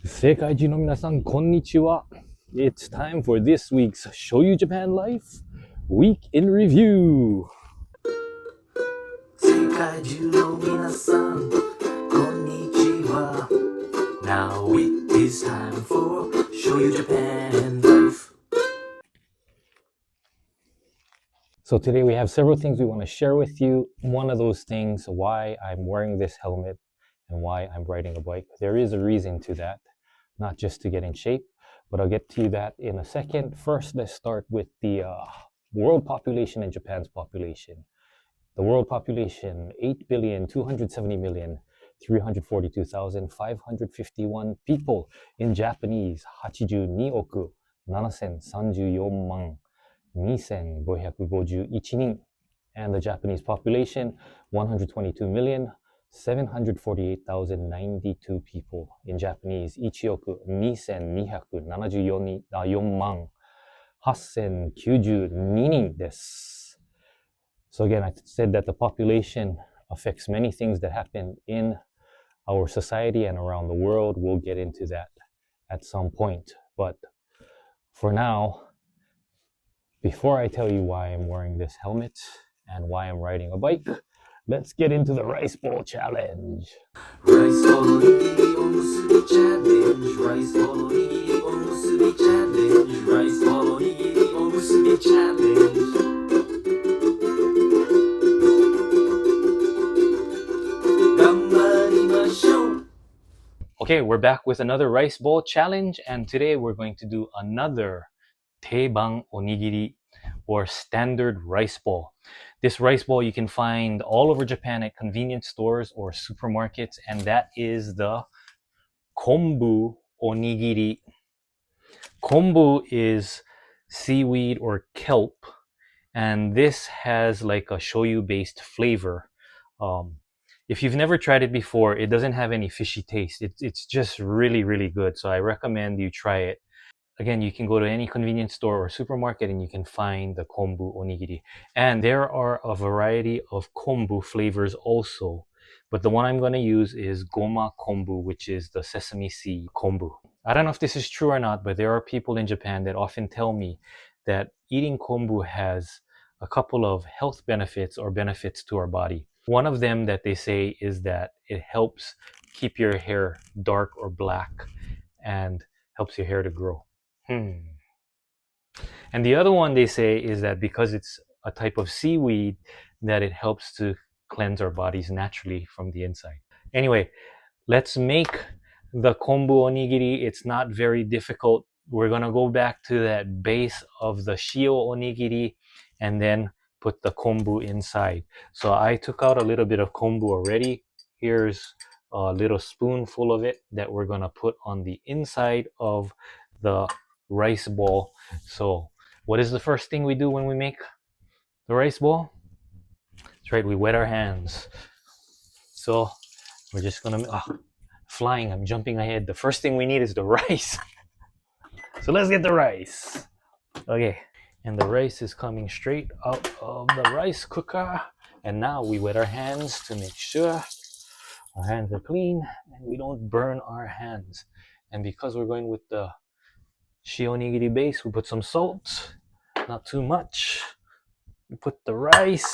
世界中の皆さん、こんにちは。It's time for this week's Shoyu Japan Life Week in Review. 世界中の皆さん、こんにちは。Now it is time for Shoyu Japan Life. So today we have several things we want to share with you. One of those things, why I'm wearing this helmet and why I'm riding a bike. There is a reason to that, not just to get in shape, but I'll get to that in a second. First, let's start with the world population and Japan's population. The world population, 8,270,342,551 people. In Japanese, 82億7,034万2,551人. And the Japanese population, 122,748,092 people. In Japanese, 1,274,892人です。So again, I said that the population affects many things that happen in our society and around the world. We'll get into that at some point. But for now, before I tell you why I'm wearing this helmet and why I'm riding a bike, let's get into the rice bowl challenge. Rice bowl onigiri omusubi challenge. Rice bowl onigiri omusubi challenge. Rice bowl onigiri omusubi challenge. Gambarimashou. Okay, we're back with another rice bowl challenge, and today we're going to do another teibang onigiri, or standard rice bowl. This rice bowl you can find all over Japan at convenience stores or supermarkets, and that is the Konbu Onigiri. Konbu is seaweed or kelp, and this has like a shoyu based flavor. If you've never tried it before, it doesn't have any fishy taste. It's just really, really good. So I recommend you try it. Again, you can go to any convenience store or supermarket and you can find the Konbu Onigiri. And there are a variety of Konbu flavors also. But the one I'm going to use is Goma Konbu, which is the sesame seed Konbu. I don't know if this is true or not, but there are people in Japan that often tell me that eating Konbu has a couple of health benefits or benefits to our body. One of them that they say is that it helps keep your hair dark or black and helps your hair to grow. And the other one they say is that because it's a type of seaweed, that it helps to cleanse our bodies naturally from the inside. Anyway, let's make the Konbu Onigiri. It's not very difficult. We're gonna go back to that base of the Shio Onigiri and then put the Konbu inside. So I took out a little bit of Konbu already. Here's a little spoonful of it that we're gonna put on the inside of the rice bowl. So what is the first thing we do when we make the rice bowl? That's right, we wet our hands. So we're just gonna flying, I'm jumping ahead. The first thing we need is the rice. So let's get the rice. Okay, and the rice is coming straight out of the rice cooker. And now we wet our hands to make sure our hands are clean and we don't burn our hands. And because we're going with the shionigiri base, we put some salt, not too much. We put the rice,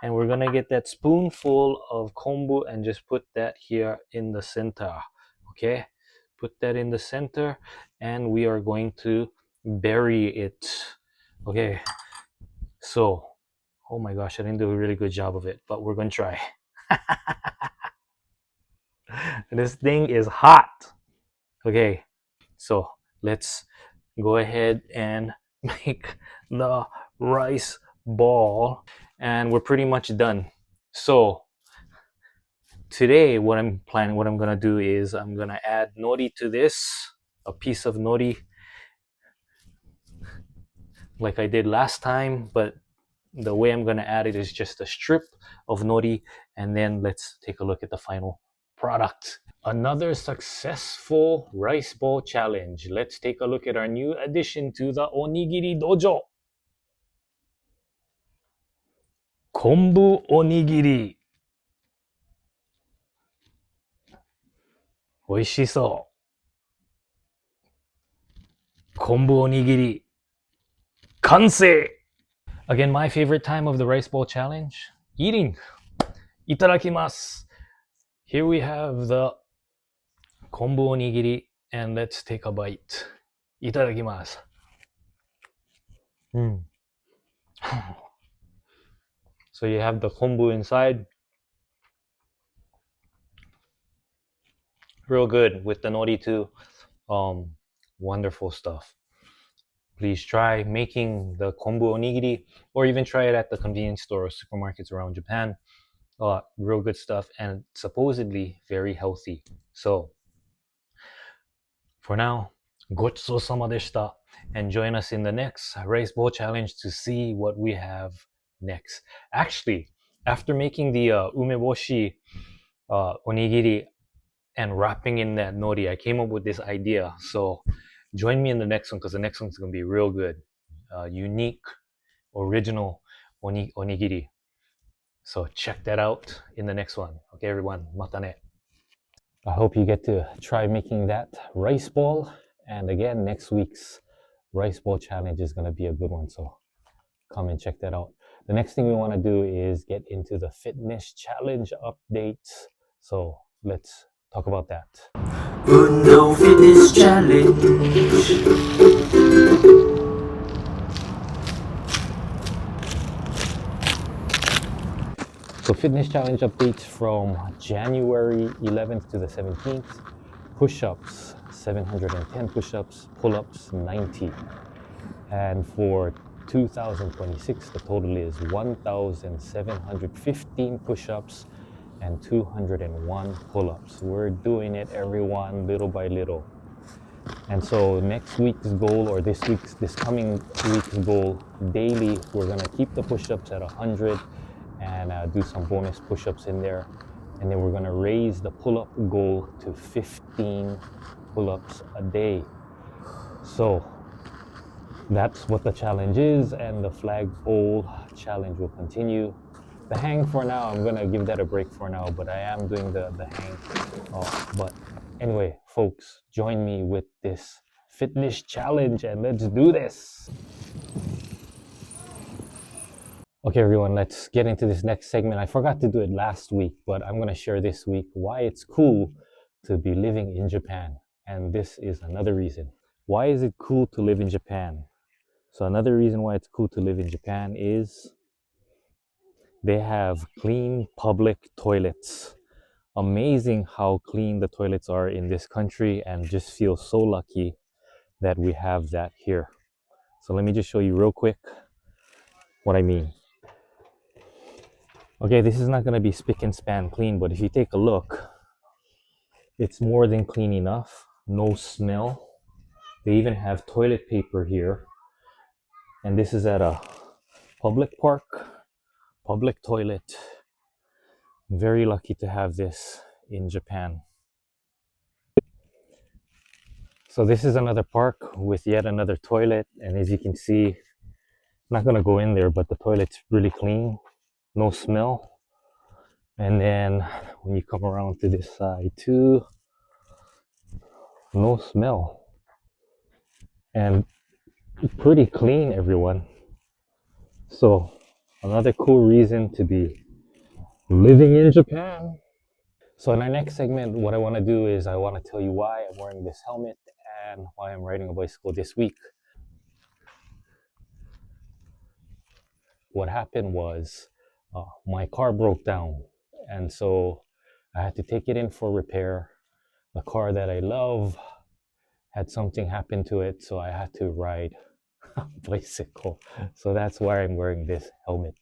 and we're gonna get that spoonful of kombu and just put that here in the center. Okay, put that in the center, and we are going to bury it. Okay, so oh my gosh, I didn't do a really good job of it, but we're gonna try. This thing is hot. Okay, so let's go ahead and make the rice ball, and we're pretty much done. So today what I'm gonna do is I'm gonna add nori to this, a piece of nori like I did last time, but the way I'm gonna add it is just a strip of nori, and then let's take a look at the final product. Another successful rice bowl challenge. Let's take a look at our new addition to the Onigiri Dojo. Konbu Onigiri. 美味しそう。Konbu Onigiri, Kansei! Again, my favorite time of the rice bowl challenge, eating. Itadakimasu. Here we have the Konbu Onigiri, and let's take a bite. Itadakimasu. Mm. So you have the kombu inside, real good with the nori too. Um, Wonderful stuff. Please try making the kombu onigiri, or even try it at the convenience store or supermarkets around Japan. Real good stuff, and supposedly very healthy. So for now, gochusou-sama deshita, and join us in the next rice bowl challenge to see what we have next. Actually, after making the umeboshi onigiri and wrapping in that nori, I came up with this idea. So join me in the next one, because the next one's going to be real good. Unique, original onigiri. So check that out in the next one. Okay, everyone. Mata ne. I hope you get to try making that rice ball. And again, next week's rice ball challenge is going to be a good one. So come and check that out. The next thing we want to do is get into the fitness challenge updates. So let's talk about that. Uno Fitness Challenge. So fitness challenge updates from January 11th to the 17th. Push-ups, 710 push-ups, pull-ups, 90. And for 2026, the total is 1,715 push-ups and 201 pull-ups. We're doing it, everyone, little by little. And so next week's goal, or this coming week's goal, daily, we're gonna keep the push-ups at 100 and do some bonus push-ups in there. And then we're gonna raise the pull-up goal to 15 pull-ups a day. So that's what the challenge is, and the flagpole challenge will continue. The hang for now, I'm gonna give that a break for now, but I am doing the hang. But anyway, folks, join me with this fitness challenge and let's do this. Okay, everyone, let's get into this next segment. I forgot to do it last week, but I'm gonna share this week why it's cool to be living in Japan. And this is another reason. Why is it cool to live in Japan? So another reason why it's cool to live in Japan is they have clean public toilets. Amazing how clean the toilets are in this country, and just feel so lucky that we have that here. So let me just show you real quick what I mean. Okay, this is not going to be spick and span clean, but if you take a look, it's more than clean enough. No smell. They even have toilet paper here. And this is at a public park, public toilet. Very lucky to have this in Japan. So this is another park with yet another toilet, and as you can see, I'm not gonna go in there, but the toilet's really clean, no smell. And then when you come around to this side too, no smell. And pretty clean, everyone. So another cool reason to be living in Japan. So in our next segment, what I want to do is I want to tell you why I'm wearing this helmet and why I'm riding a bicycle this week. What happened was my car broke down, and so I had to take it in for repair. The car that I love had something happen to it, so I had to ride a bicycle. So that's why I'm wearing this helmet.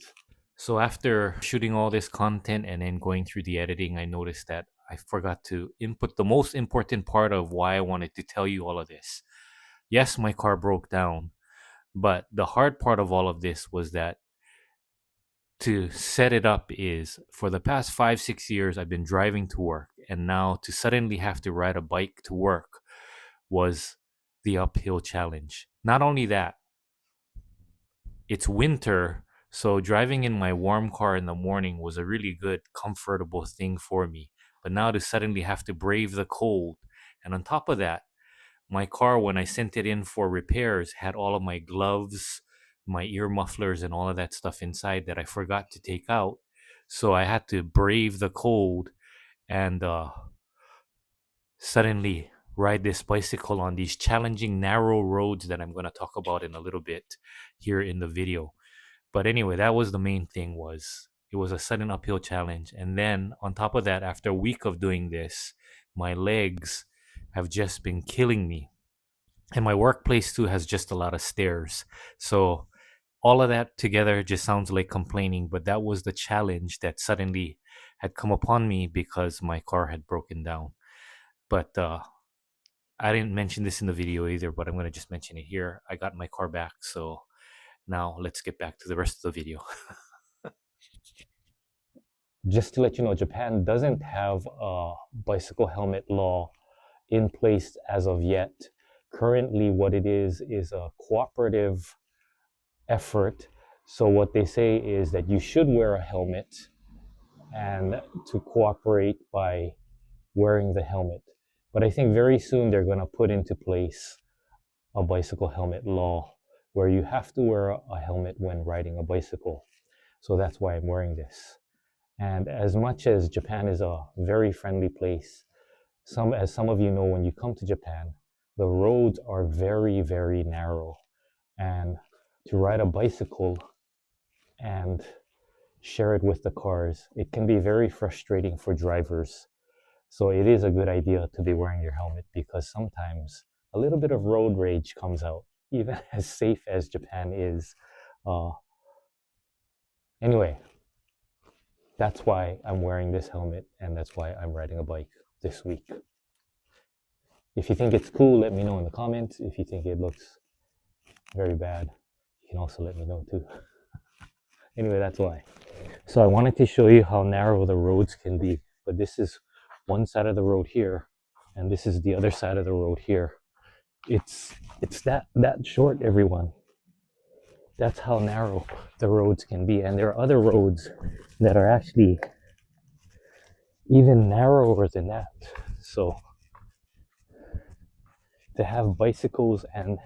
So after shooting all this content and then going through the editing, I noticed that I forgot to input the most important part of why I wanted to tell you all of this. Yes, my car broke down, but the hard part of all of this was that to set it up is for the past 5-6 years I've been driving to work, and now to suddenly have to ride a bike to work was the uphill challenge. Not only that, it's winter, so driving in my warm car in the morning was a really good, comfortable thing for me. But now to suddenly have to brave the cold, and on top of that, my car, when I sent it in for repairs, had all of my gloves, my ear mufflers, and all of that stuff inside that I forgot to take out. So I had to brave the cold and suddenly ride this bicycle on these challenging narrow roads that I'm going to talk about in a little bit here in the video. But anyway, that was the main thing. Was it was a sudden uphill challenge, and then on top of that, after a week of doing this, my legs have just been killing me, and my workplace too has just a lot of stairs. So all of that together just sounds like complaining, but that was the challenge that suddenly had come upon me because my car had broken down. But I didn't mention this in the video either, but I'm going to just mention it here. I got my car back, so now let's get back to the rest of the video. Just to let you know, Japan doesn't have a bicycle helmet law in place as of yet. Currently, what it is a cooperative effort. So what they say is that you should wear a helmet and to cooperate by wearing the helmet. But I think very soon they're going to put into place a bicycle helmet law where you have to wear a helmet when riding a bicycle. So that's why I'm wearing this. And as much as Japan is a very friendly place, as some of you know, when you come to Japan, the roads are very, very narrow. And to ride a bicycle and share it with the cars, it can be very frustrating for drivers. So it is a good idea to be wearing your helmet because sometimes a little bit of road rage comes out, even as safe as Japan is. Anyway, that's why I'm wearing this helmet and that's why I'm riding a bike this week. If you think it's cool, let me know in the comments. If you think it looks very bad, you can also let me know too. Anyway, that's why. So I wanted to show you how narrow the roads can be, but this is one side of the road here, and this is the other side of the road here. It's that short, everyone. That's how narrow the roads can be, and there are other roads that are actually even narrower than that. So to have bicycles and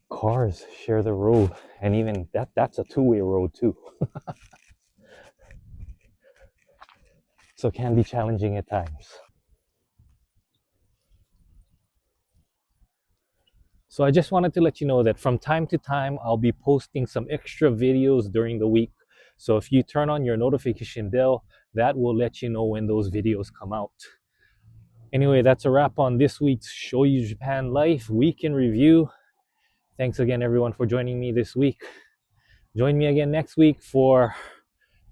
cars share the road, and even that's a two-way road too. So it can be challenging at times. So I just wanted to let you know that from time to time I'll be posting some extra videos during the week. So if you turn on your notification bell, that will let you know when those videos come out. Anyway, that's a wrap on this week's Shoyu Japan Life Week in Review. Thanks again, everyone, for joining me this week. Join me again next week for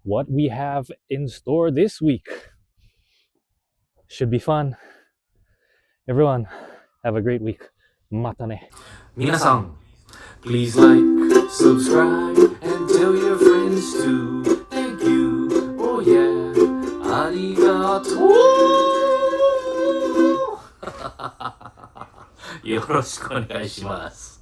what we have in store this week. Should be fun. Everyone, have a great week. Mata ne. 皆さん please like, subscribe, and tell your friends too. Thank you. Oh yeah. ありがとう。よろしくお願いします。